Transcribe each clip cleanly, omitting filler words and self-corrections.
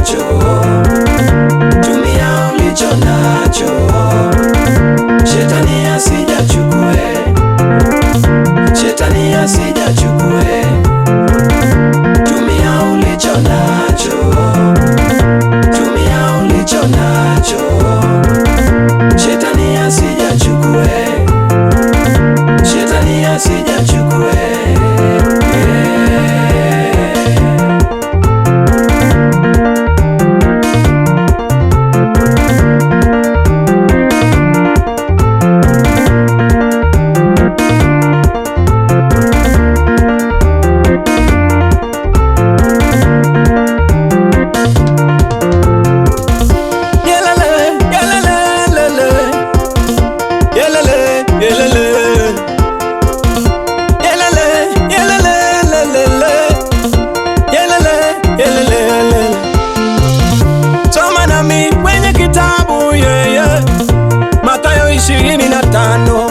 nacho, tumia ulicho nacho, shetani asijachukue, shetani asijachukue. Tumia ulicho nacho, tumia ulicho nacho, shetani asijachukue, shetani asijachukue. Soma nami kwenye kitabu Mathayo 25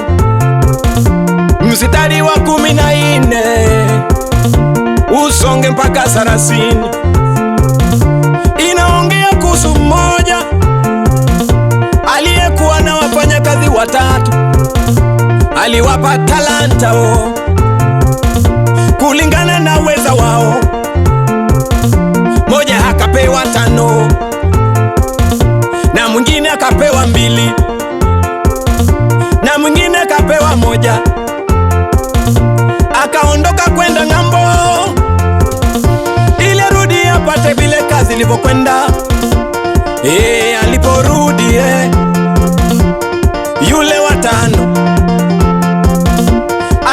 mstari wa 14 usonge mpaka 30. Inaongea kuhusu mmoja aliyekuwa na wafanyakazi watatu, aliwapa talanta kulingana na uweza wao. Moja akapewa 5 na mwingine akapewa 2 na mwingine akapewa 1. Akaondoka kwenda ng'ambo ili rudi apate vile kazi ilivyokwenda. Aliporudi yule wa 5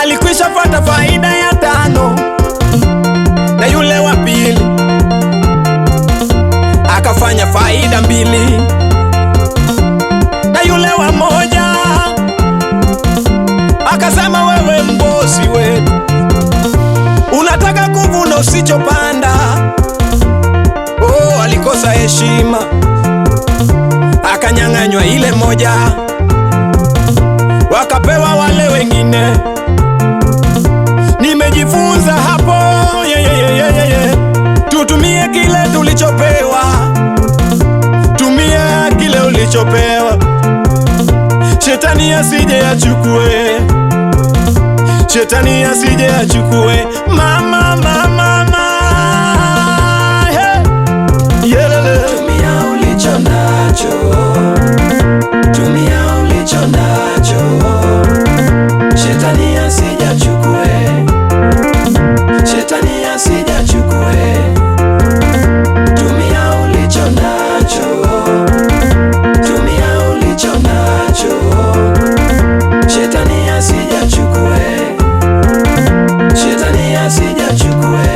alikwisha pata faida ya 5 na yule wa 2 akafanya faida 2 na yule wa 1 akasema, wewe mbosi wetu, unataka kuvuna usichopanda. Alikosa heshima, akanyang'anywa ile 1, wakapewa wale wengine. Nimejifunza hapo tutumie kile tulichopewa, tumia kile ulichopewa, shetani asije achukue, shetani asije achukue. Mama, mama, mama, tumia ulicho nacho, tumia ulicho nacho, shetani asije achukue, shetani asije achukue. Tumia ulicho nacho, tumia ulicho nacho, shetani asije achukue, shetani asije achukue.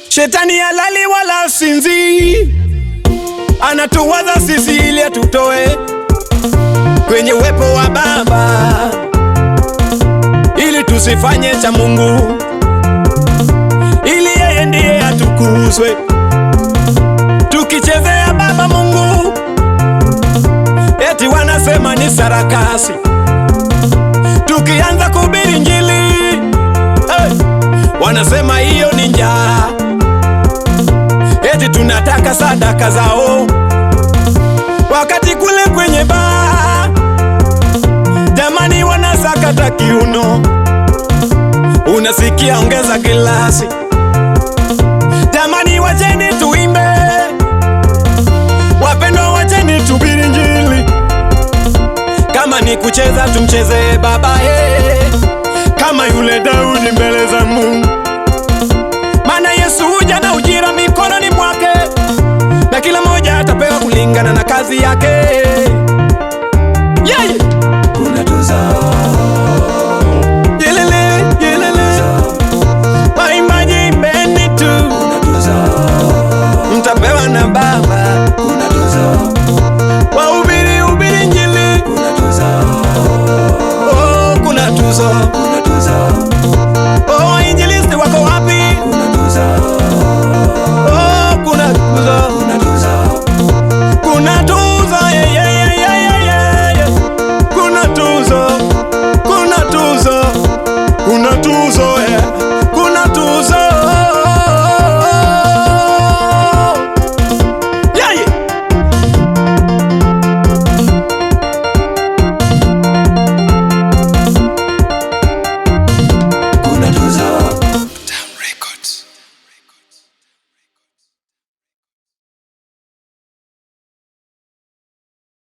Shetani halali wala sinzi, anatuwaza sisi ili atutoe kwenye uwepo wa Baba, ili tusifanye cha Mungu, ili yeye ndiye atukuzwe. Tukichezea Baba Mungu, eti wanasema ni sarakasi. Tukianza kuhubiri Injili, wanasema hiyo ni njaa. Eti tunataka sadaka zao, wakati kule kwenye baa jamani wanasakata kiuno. Unasikia ongeza glasi. Jamani wacheni tuimbe, wapendwa wacheni tuhubiri Injili. Kama ni kucheza tumchezee Baba kama yule Daudi mbele za Mungu. Maana Yesu huja na ujira mikononi mwake, na kila mmoja atapewa kulingana na kazi yake.